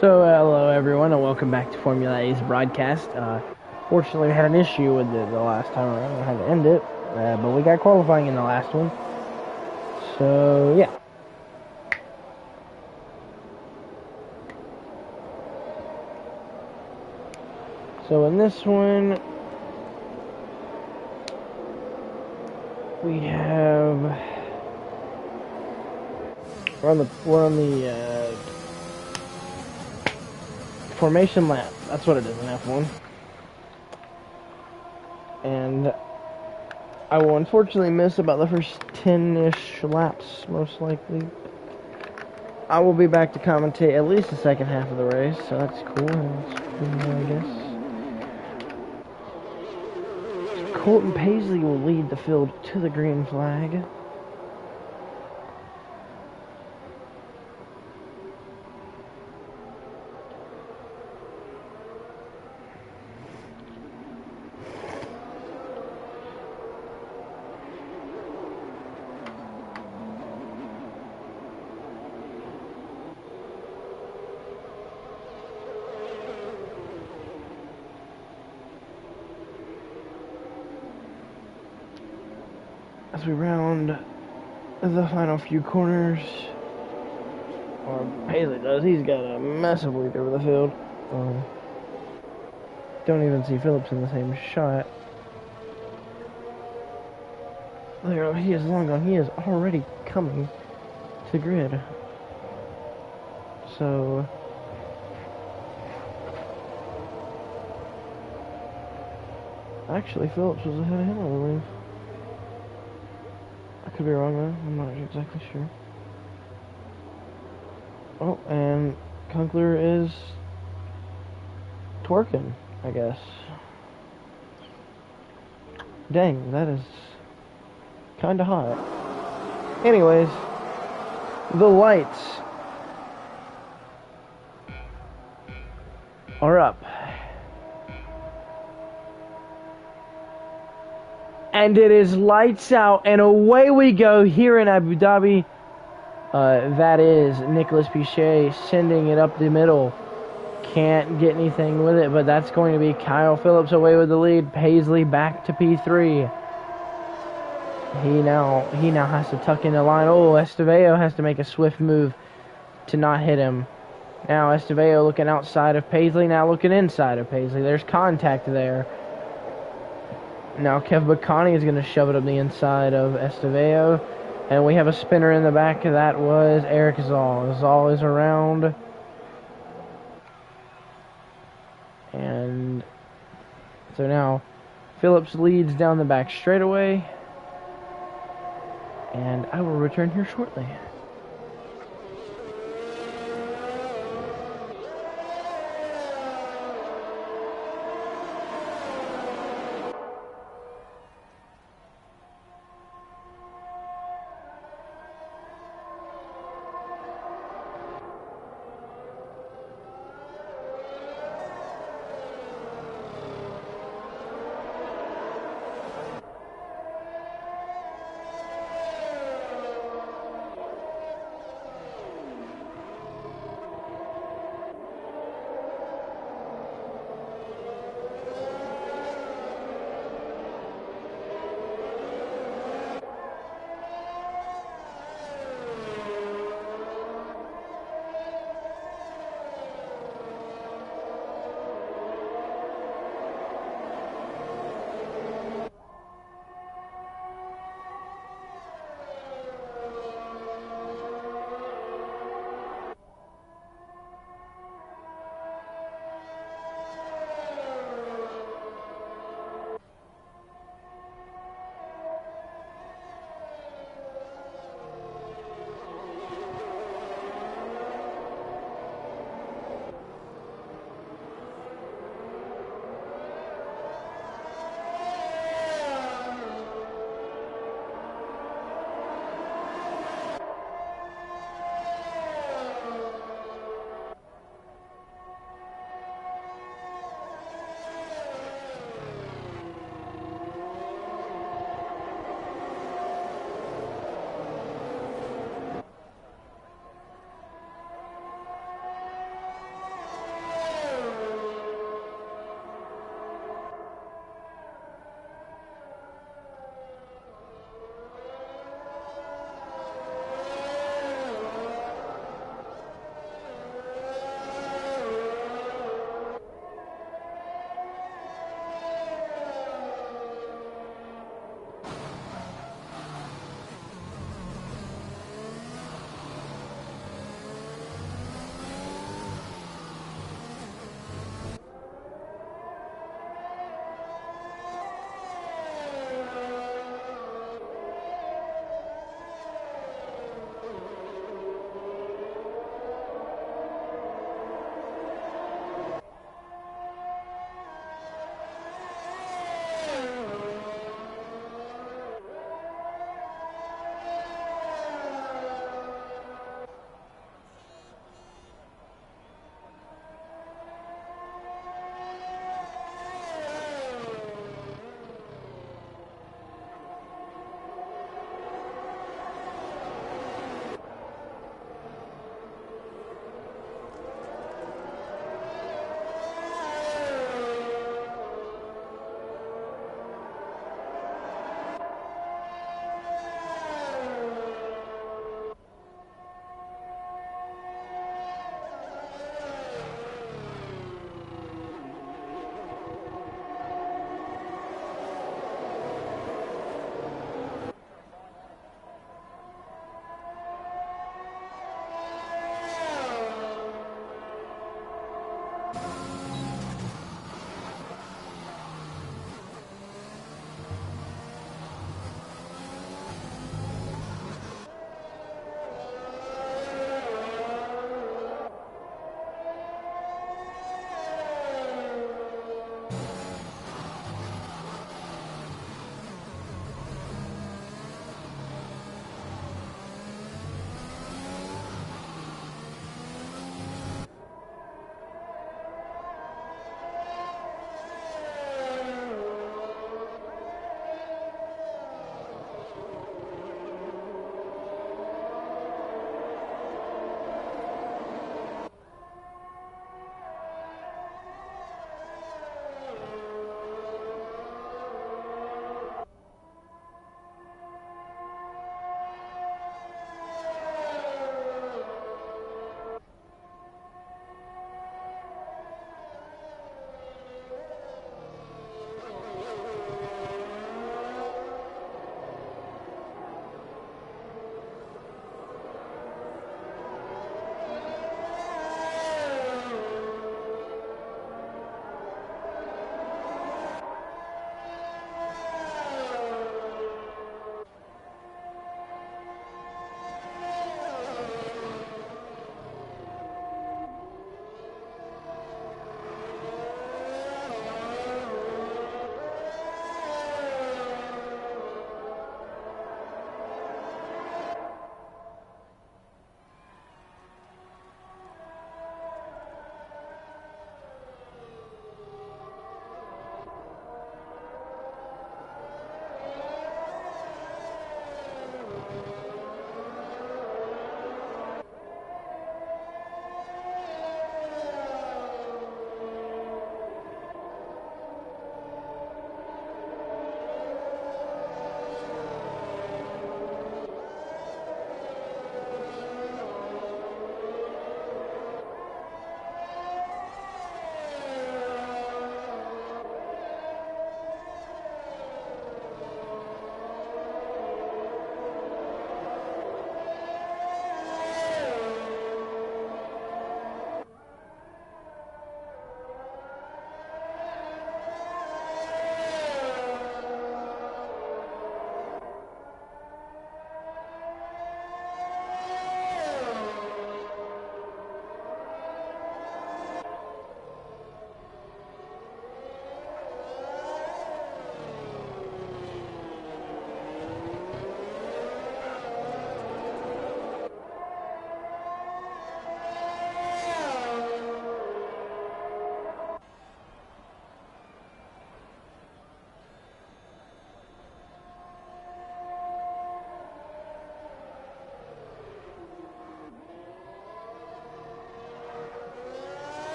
So, hello everyone, and welcome back to Formula A's broadcast. Fortunately, we had an issue with the last time around. I had to end it, but we got qualifying in the last one. So, yeah. So, in this one, we have... We're on the formation lap. That's what it is in F1. And I will unfortunately miss about the first 10-ish laps, most likely. I will be back to commentate at least the second half of the race, so that's cool. That's cool, I guess. Colton Paisley will lead the field to the green flag. As we round the final few corners, or Paisley does, he's got a massive lead over the field. Don't even see Phillips in the same shot. There, he is long gone. He is already coming to the grid. So, actually, Phillips was ahead of him, I believe. I could be wrong though. I'm not exactly sure. Oh, and Kunkler is twerking, I guess. Dang, that is kinda hot. Anyways, the lights are up. And it is lights out, and away we go here in Abu Dhabi. That is Nicolas Pichet sending it up the middle. Can't get anything with it, but that's going to be Kyle Phillips away with the lead. Paisley back to P3. He now has to tuck in the line. Oh, Estevao has to make a swift move to not hit him. Now Estevao looking outside of Paisley, now looking inside of Paisley. There's contact there. Now Kev Bacani is going to shove it up the inside of Estevao. And we have a spinner in the back. That was Eric Zoll. Zoll is around. And so now Phillips leads down the back straightaway. And I will return here shortly.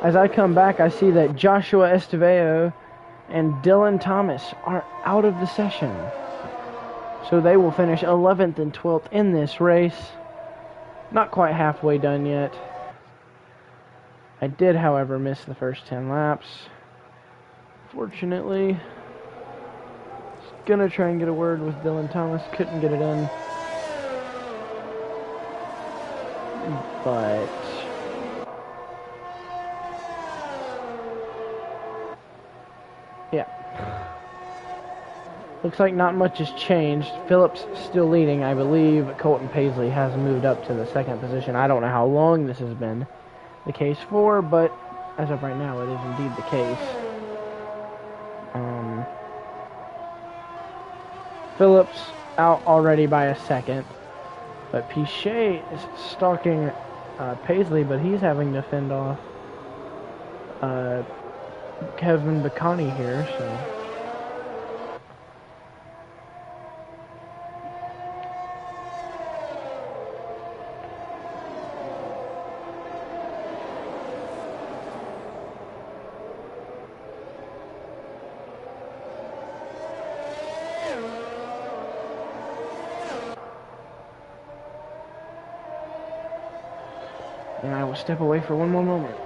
As I come back, I see that Joshua Estevao and Dylan Thomas are out of the session. So they will finish 11th and 12th in this race. Not quite halfway done yet. I did, however, miss the first 10 laps. Fortunately, gonna try and get a word with Dylan Thomas. Couldn't get it in. But yeah. Looks like not much has changed. Phillips still leading. I believe Colton Paisley has moved up to the second position. I don't know how long this has been the case for, but as of right now, it is indeed the case. Phillips out already by a second, but Pichet is stalking Paisley, but he's having to fend off Kevin Bacani here, so. And I will step away for one more moment.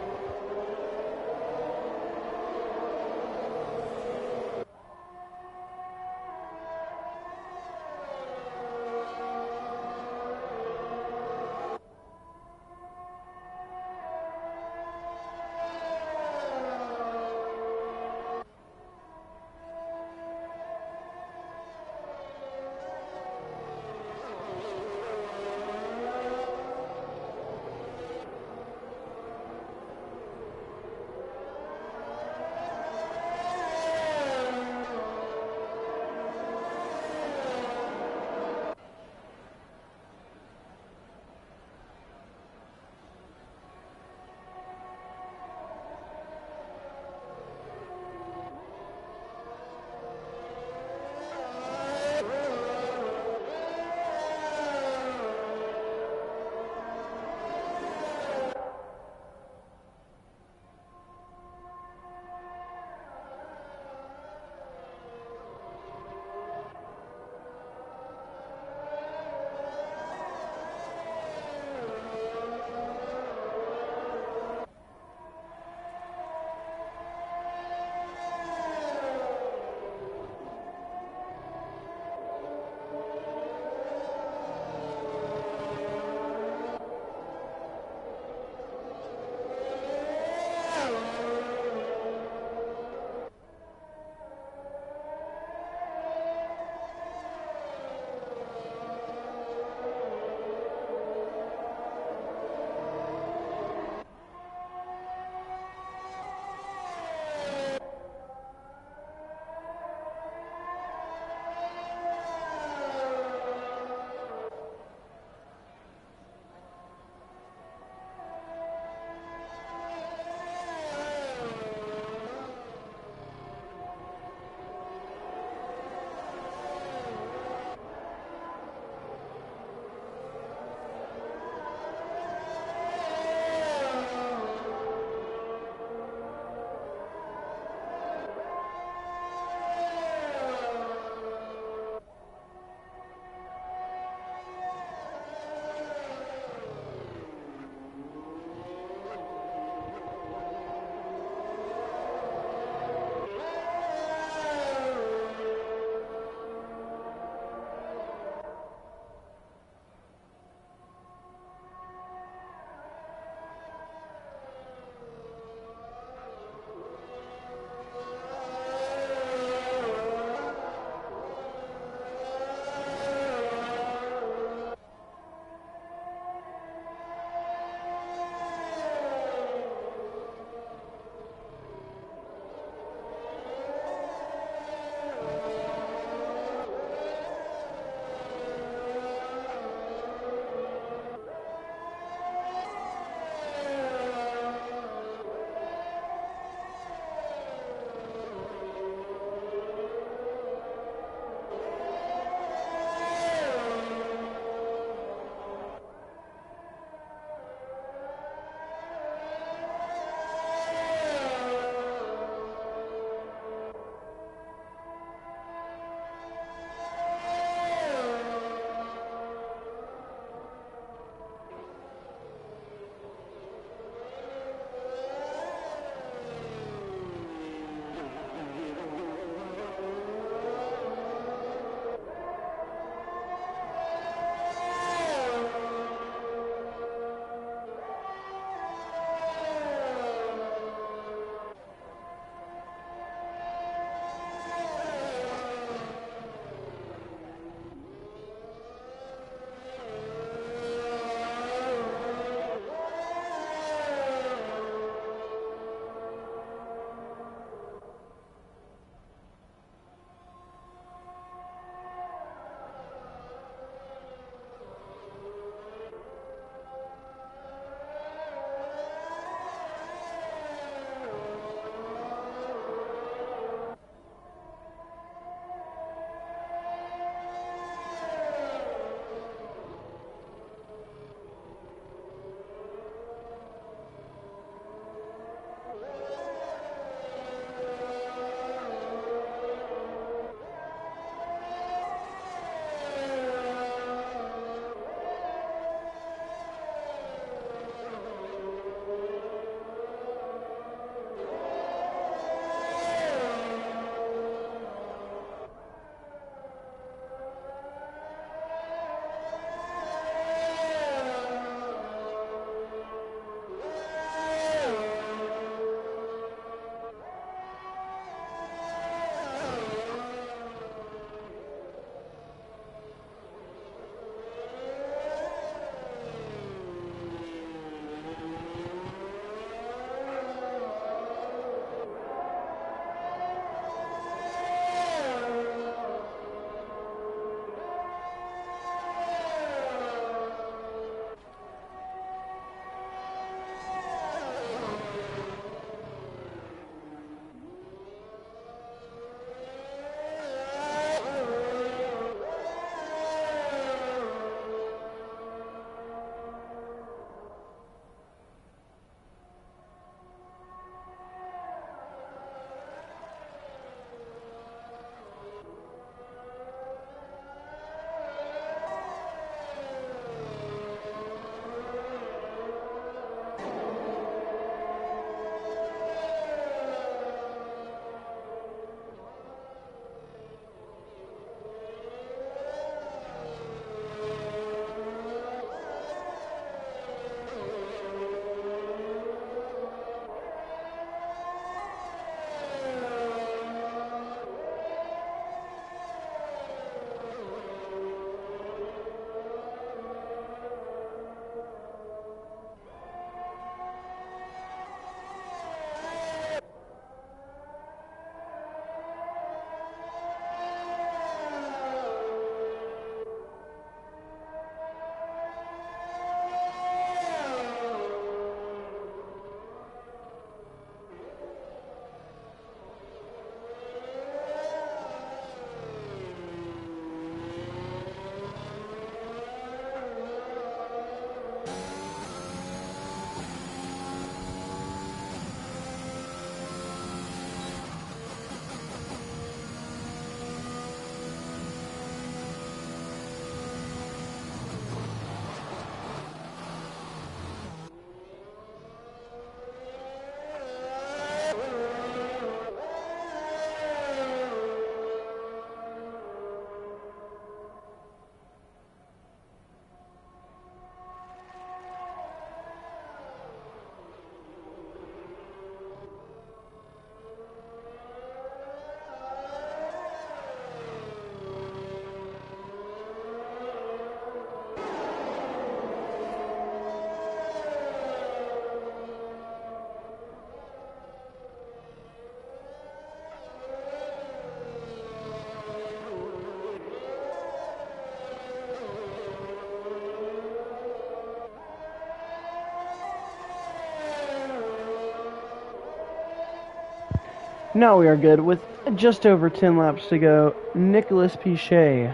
Now we are good with just over 10 laps to go. Nicholas Pichet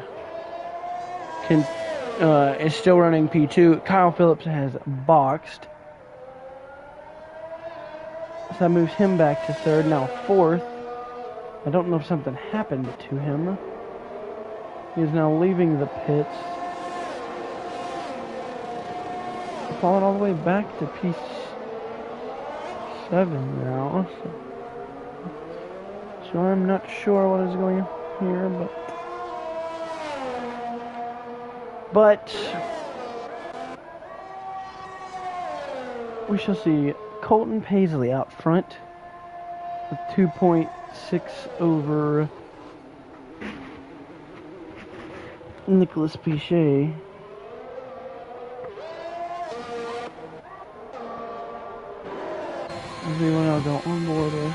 is still running P2. Kyle Phillips has boxed. So that moves him back to third. Now fourth. I don't know if something happened to him. He is now leaving the pits. Falling all the way back to P7 now. So I'm not sure what is going on here, but we shall see. Colton Paisley out front with 2.6 over Nicholas Pichet. Everyone I'll go on board with.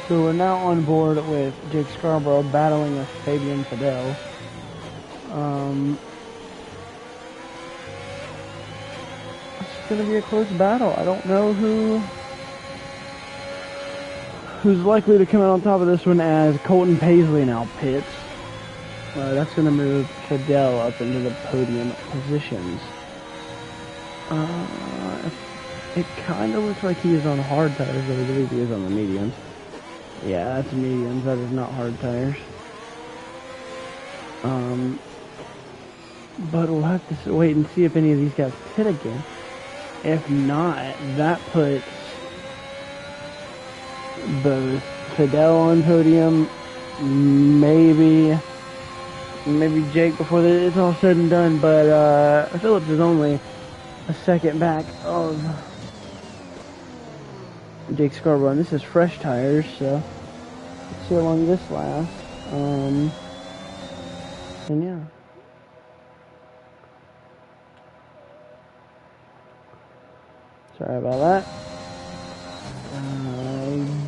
So we're now on board with Jake Scarborough battling with Fabian Fidel. It's going to be a close battle. I don't know who's likely to come out on top of this one, as Colton Paisley now pits. That's going to move Fidel up into the podium positions. It kind of looks like he is on hard tires, but I believe he is on the mediums. Yeah, that's mediums. That is not hard tires. But we'll have to wait and see if any of these guys pit again. If not, that puts both Fidel on podium, maybe Jake before it's all said and done. But Phillips is only a second back of Jake Scarborough, and this is fresh tires, so let's see how long this lasts. And yeah. Sorry about that.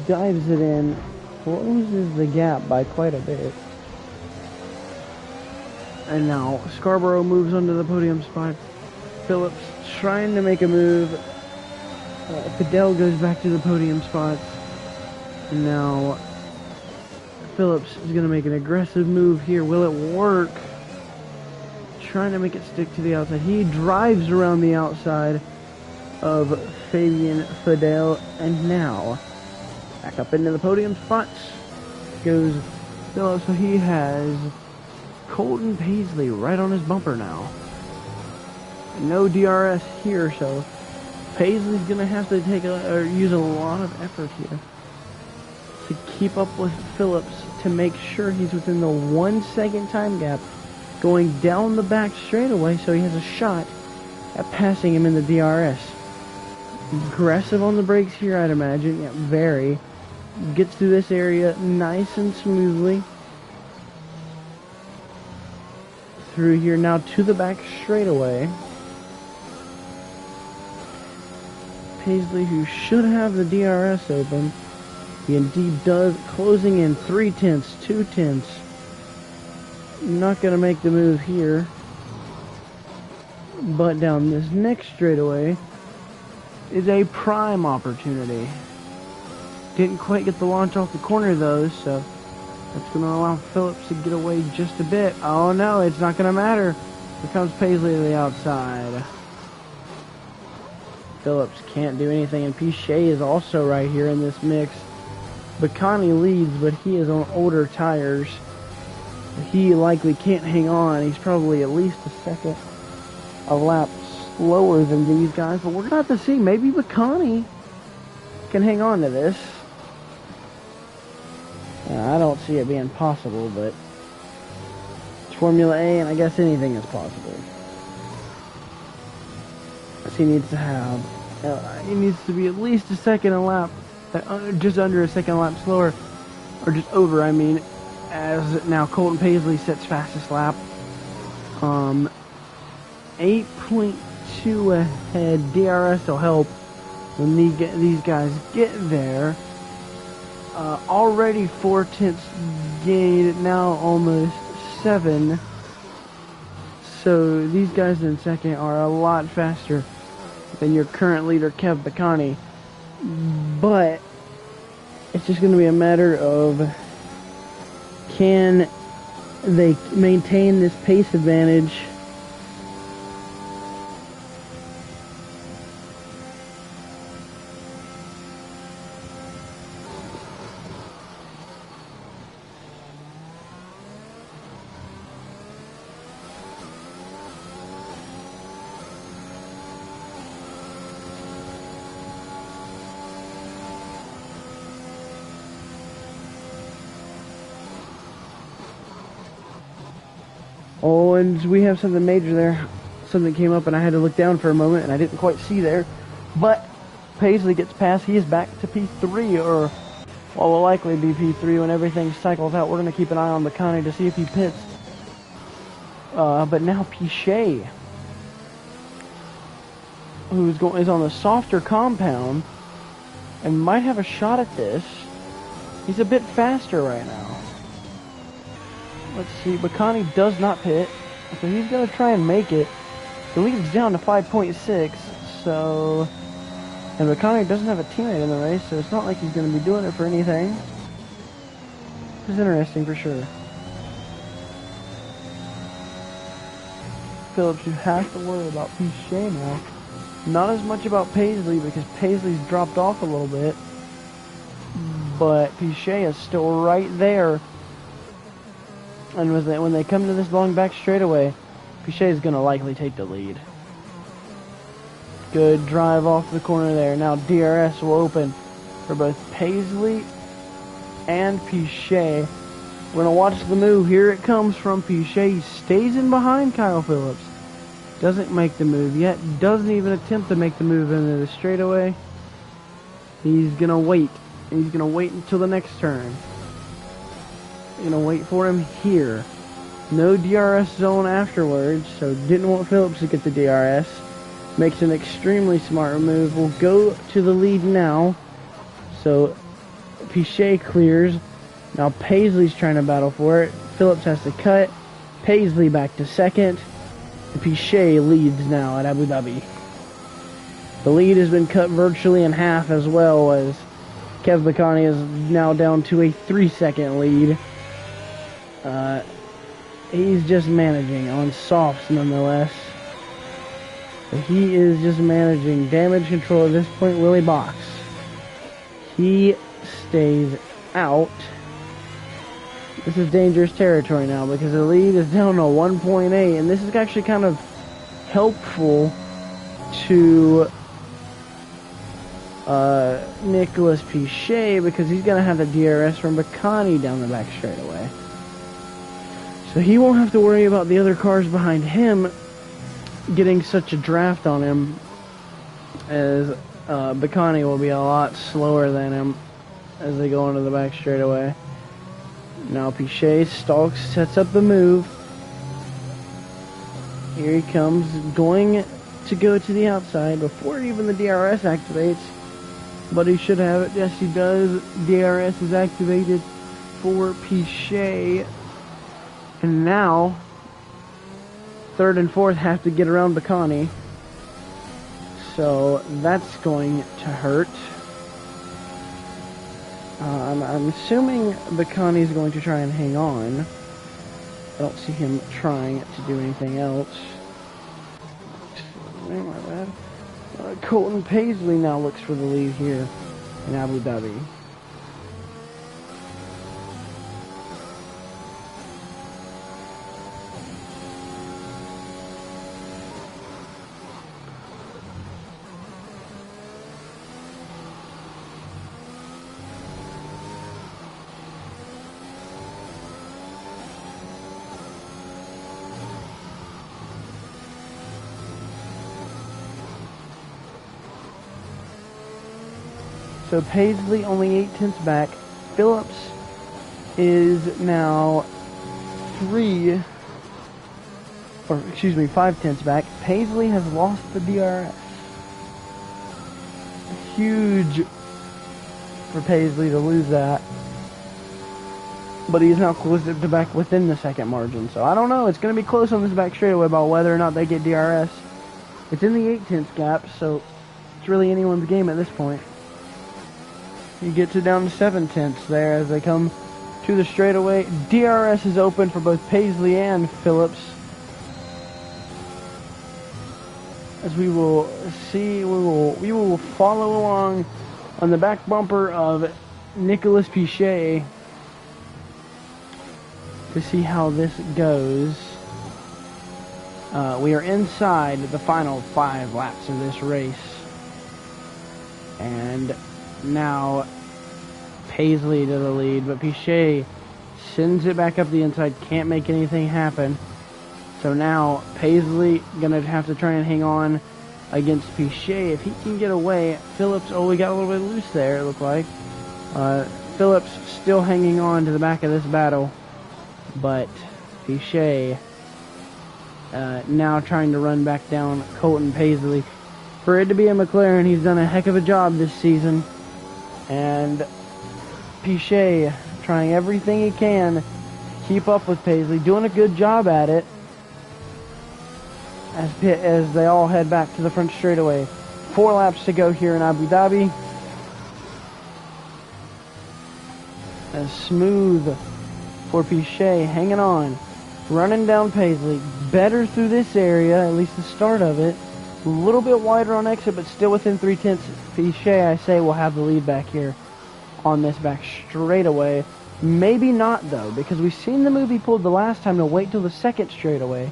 Dives it in, closes the gap by quite a bit. And now Scarborough moves onto the podium spot. Phillips trying to make a move. Fidel goes back to the podium spots. And now Phillips is going to make an aggressive move here. Will it work? Trying to make it stick to the outside. He drives around the outside of Fabian Fidel. And now back up into the podium spots goes Phillips. So he has Colton Paisley right on his bumper now. No DRS here, so Paisley's going to have to use a lot of effort here to keep up with Phillips to make sure he's within the 1 second time gap going down the back straightaway, so he has a shot at passing him in the DRS. Aggressive on the brakes here, I'd imagine. Yeah, very. Gets through this area nice and smoothly. Through here now to the back straightaway. Paisley, who should have the DRS open, he indeed does, closing in 0.3, 0.2. Not going to make the move here, but down this next straightaway is a prime opportunity. Didn't quite get the launch off the corner though, so that's going to allow Phillips to get away just a bit. Oh no, it's not going to matter. Here comes Paisley to the outside. Phillips can't do anything, and Pichet is also right here in this mix. Bacani leads, but he is on older tires. He likely can't hang on. He's probably at least a second a lap slower than these guys, but we're going to have to see. Maybe Baccani can hang on to this. I don't see it being possible, but it's Formula A, and I guess anything is possible. He needs to have, he needs to be at least a second a lap, just under a second a lap slower, or just over, I mean, as now Colton Paisley sets fastest lap. 8.2 ahead. DRS will help when these guys get there. Already 4/10 gained, now almost 7. So these guys in second are a lot faster than your current leader, Kev Baccani. But it's just going to be a matter of, can they maintain this pace advantage? Oh, and we have something major there. Something came up and I had to look down for a moment and I didn't quite see there. But Paisley gets past. He is back to P3, or well, will likely be P3 when everything cycles out. We're going to keep an eye on Baccani to see if he pits. But now Pichet, is on the softer compound and might have a shot at this. He's a bit faster right now. Let's see, Baccani does not pit, so he's going to try and make it. The lead's down to 5.6, so... And Baccani doesn't have a teammate in the race, so it's not like he's going to be doing it for anything. This is interesting for sure. Phillips, you have to worry about Pichet now. Not as much about Paisley, because Paisley's dropped off a little bit. But Pichet is still right there. And when they come to this long back straightaway, Pichet is going to likely take the lead. Good drive off the corner there. Now DRS will open for both Paisley and Pichet. We're going to watch the move. Here it comes from Pichet. He stays in behind Kyle Phillips. Doesn't make the move yet. Doesn't even attempt to make the move into the straightaway. He's going to wait. And he's going to wait until the next turn. Going to wait for him here. No DRS zone afterwards, so didn't want Phillips to get the DRS. Makes an extremely smart move. Will go to the lead now. So Pichet clears. Now Paisley's trying to battle for it. Phillips has to cut. Paisley back to second. And Pichet leads now at Abu Dhabi. The lead has been cut virtually in half as well, as Kev Baccani is now down to a 3-second lead. He's just managing on softs nonetheless. But he is just managing damage control at this point. Willie Box, he stays out. This is dangerous territory now because the lead is down to 1.8, and this is actually kind of helpful to Nicholas Pichet, because he's going to have the DRS from Baccani down the back straightaway. So he won't have to worry about the other cars behind him getting such a draft on him, as Baccani will be a lot slower than him as they go into the back straightaway. Now Pichet stalks, sets up the move. Here he comes, going to go to the outside before even the DRS activates. But he should have it. Yes, he does. DRS is activated for Pichet. And now, third and fourth have to get around Baccani. So that's going to hurt. I'm assuming Baccani is going to try and hang on. I don't see him trying to do anything else. My bad. Colton Paisley now looks for the lead here in Abu Dhabi. So Paisley only 8/10 back. Phillips is now 5/10 back. Paisley has lost the DRS. Huge for Paisley to lose that. But he's now closed to back within the second margin. So I don't know. It's going to be close on this back straightaway about whether or not they get DRS. It's in the 8/10 gap, so it's really anyone's game at this point. He gets it down to 7/10 there as they come to the straightaway. DRS is open for both Paisley and Phillips. As we will see, we will follow along on the back bumper of Nicolas Pichet to see how this goes. We are inside the final 5 laps of this race. And now Paisley to the lead, but Pichet sends it back up the inside, can't make anything happen. So now Paisley gonna have to try and hang on against Pichet. If he can get away, Phillips, oh, we got a little bit loose there, it looked like. Phillips still hanging on to the back of this battle, but Pichet now trying to run back down Colton Paisley. For it to be a McLaren, he's done a heck of a job this season. And Pichet trying everything he can to keep up with Paisley, doing a good job at it as they all head back to the front straightaway. 4 laps to go here in Abu Dhabi. As smooth for Pichet, hanging on, running down Paisley, better through this area, at least the start of it. A little bit wider on exit, but still within 3/10. Pichet, I say, will have the lead back here on this back straightaway. Maybe not, though, because we've seen the move he pulled the last time to wait till the second straightaway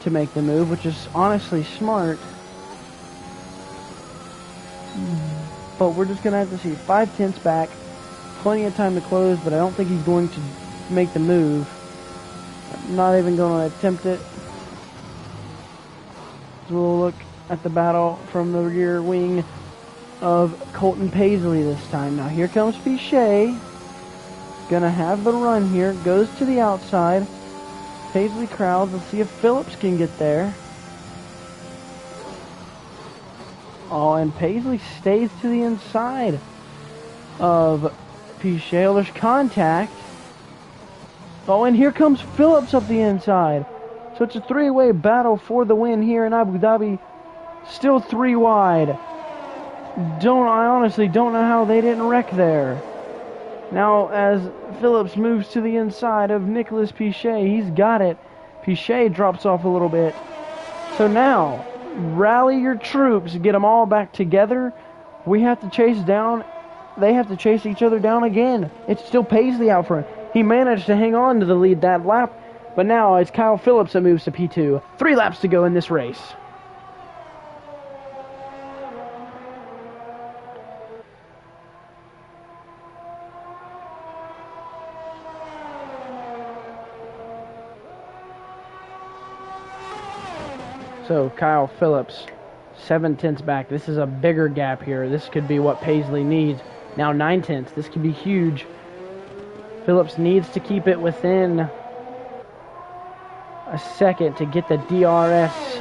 to make the move, which is honestly smart. But we're just going to have to see. 5/10 back. Plenty of time to close, but I don't think he's going to make the move. I'm not even going to attempt it. So we'll look at the battle from the rear wing of Colton Paisley this time. Now here comes Pichet. Gonna have the run here. Goes to the outside. Paisley crowds. Let's see if Phillips can get there. Oh, and Paisley stays to the inside of Pichet. There's contact. Oh, and here comes Phillips up the inside. So it's a 3-way battle for the win here in Abu Dhabi. Still 3 wide. I honestly don't know how they didn't wreck there. Now, as Phillips moves to the inside of Nicolas Pichet, he's got it. Pichet drops off a little bit. So now, rally your troops, get them all back together. We have to chase down. They have to chase each other down again. It's still Paisley out front. He managed to hang on to the lead that lap, but now it's Kyle Phillips that moves to P2. 3 laps to go in this race. So Kyle Phillips, 7/10 back. This is a bigger gap here. This could be what Paisley needs. Now 9/10. This could be huge. Phillips needs to keep it within a second to get the DRS.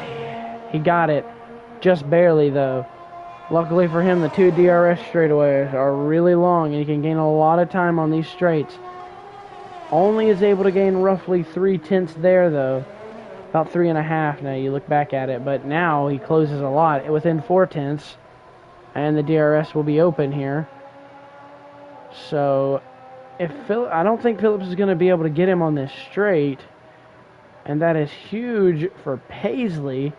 He got it. Just barely, though. Luckily for him, the 2 DRS straightaways are really long, and he can gain a lot of time on these straights. Only is able to gain roughly 3/10 there, though. About 3.5 now, you look back at it. But now he closes a lot within 4/10. And the DRS will be open here. So, I don't think Phillips is going to be able to get him on this straight. And that is huge for Paisley,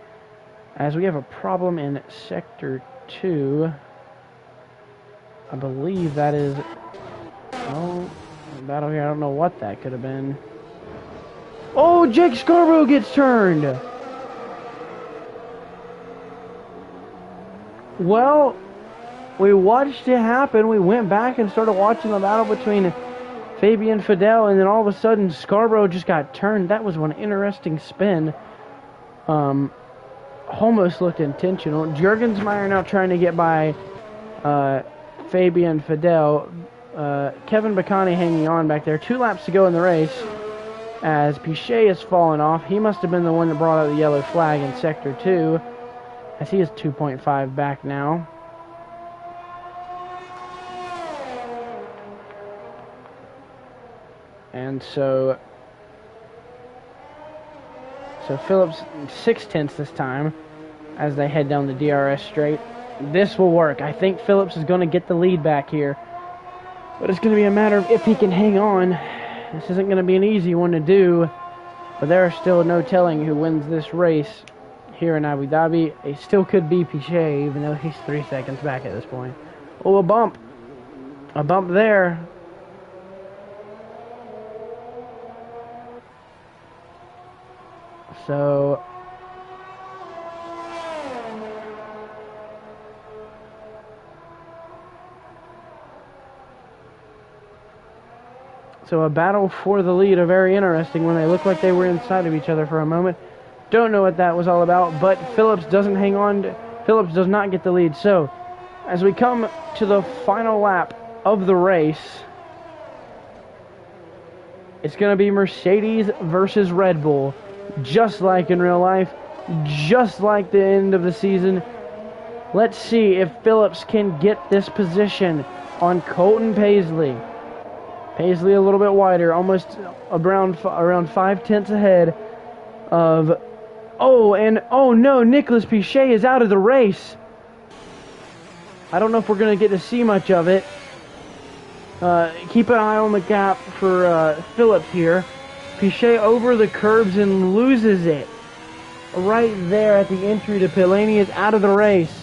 as we have a problem in Sector 2. I believe that is... Oh, battle here. I don't know what that could have been. Oh, Jake Scarborough gets turned. Well, we watched it happen. We went back and started watching the battle between Fabian Fidel, and then all of a sudden Scarborough just got turned. That was one interesting spin. Almost looked intentional. Jurgensmeyer now trying to get by Fabian Fidel. Kevin Bacani hanging on back there. 2 laps to go in the race as Pichet has fallen off. He must have been the one that brought out the yellow flag in Sector 2, as he is 2.5 back now. And so Phillips 6/10 this time as they head down the DRS straight. This will work. I think Phillips is going to get the lead back here. But it's going to be a matter of if he can hang on. This isn't going to be an easy one to do. But there are still no telling who wins this race here in Abu Dhabi. It still could be Pichet, even though he's 3 seconds back at this point. Oh, a bump. A bump there. So a battle for the lead, a very interesting one. They look like they were inside of each other for a moment. Don't know what that was all about, but Phillips doesn't hang on. Phillips does not get the lead. So as we come to the final lap of the race, it's going to be Mercedes versus Red Bull. Just like in real life, just like the end of the season. Let's see if Phillips can get this position on Colton Paisley. Paisley a little bit wider, almost around 5/10 ahead of... Oh no, Nicolas Pichet is out of the race. I don't know if we're going to get to see much of it. Keep an eye on the gap for Phillips here. Pichet over the curbs and loses it. Right there at the entry to pit lane. He is out of the race.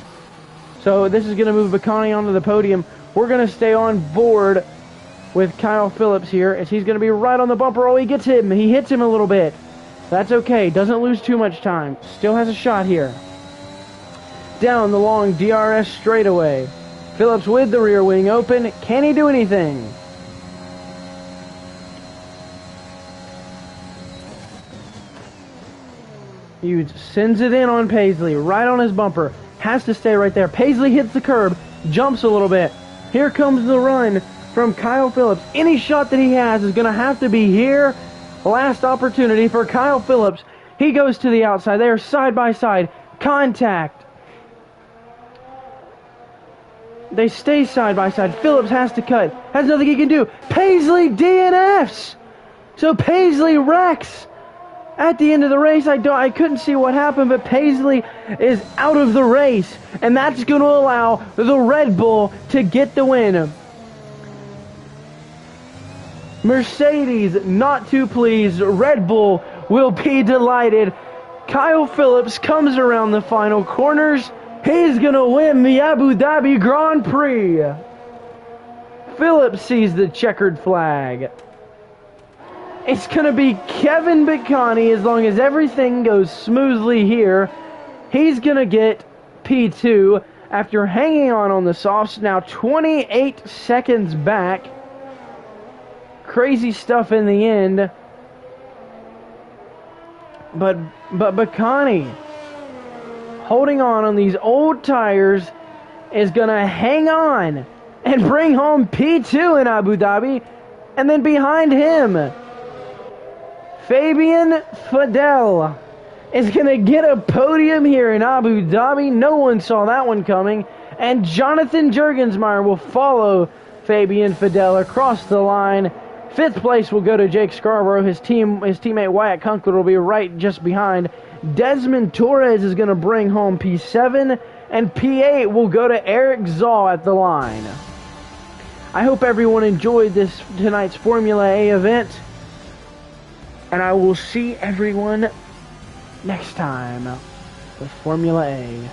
So this is going to move Bacani onto the podium. We're going to stay on board with Kyle Phillips here, as he's going to be right on the bumper. Oh, he gets him. He hits him a little bit. That's okay. Doesn't lose too much time. Still has a shot here. Down the long DRS straightaway. Phillips with the rear wing open. Can he do anything? He sends it in on Paisley, right on his bumper. Has to stay right there. Paisley hits the curb, jumps a little bit. Here comes the run from Kyle Phillips. Any shot that he has is going to have to be here. Last opportunity for Kyle Phillips. He goes to the outside. They are side by side. Contact. They stay side by side. Phillips has to cut. Has nothing he can do. Paisley DNFs. So Paisley wrecks. At the end of the race, I couldn't see what happened, but Paisley is out of the race. And that's going to allow the Red Bull to get the win. Mercedes not too pleased. Red Bull will be delighted. Kyle Phillips comes around the final corners. He's going to win the Abu Dhabi Grand Prix. Phillips sees the checkered flag. It's going to be Kevin Bacani as long as everything goes smoothly here. He's going to get P2 after hanging on the softs. Now 28 seconds back. Crazy stuff in the end. But Bacani, holding on these old tires, is going to hang on and bring home P2 in Abu Dhabi. And then behind him, Fabian Fidel is going to get a podium here in Abu Dhabi. No one saw that one coming. And Jonathan Jurgensmeyer will follow Fabian Fidel across the line. 5th place will go to Jake Scarborough. His teammate Wyatt Kunkel will be right just behind. Desmond Torres is going to bring home P7. And P8 will go to Eric Zaw at the line. I hope everyone enjoyed tonight's Formula A event. And I will see everyone next time with Formula A.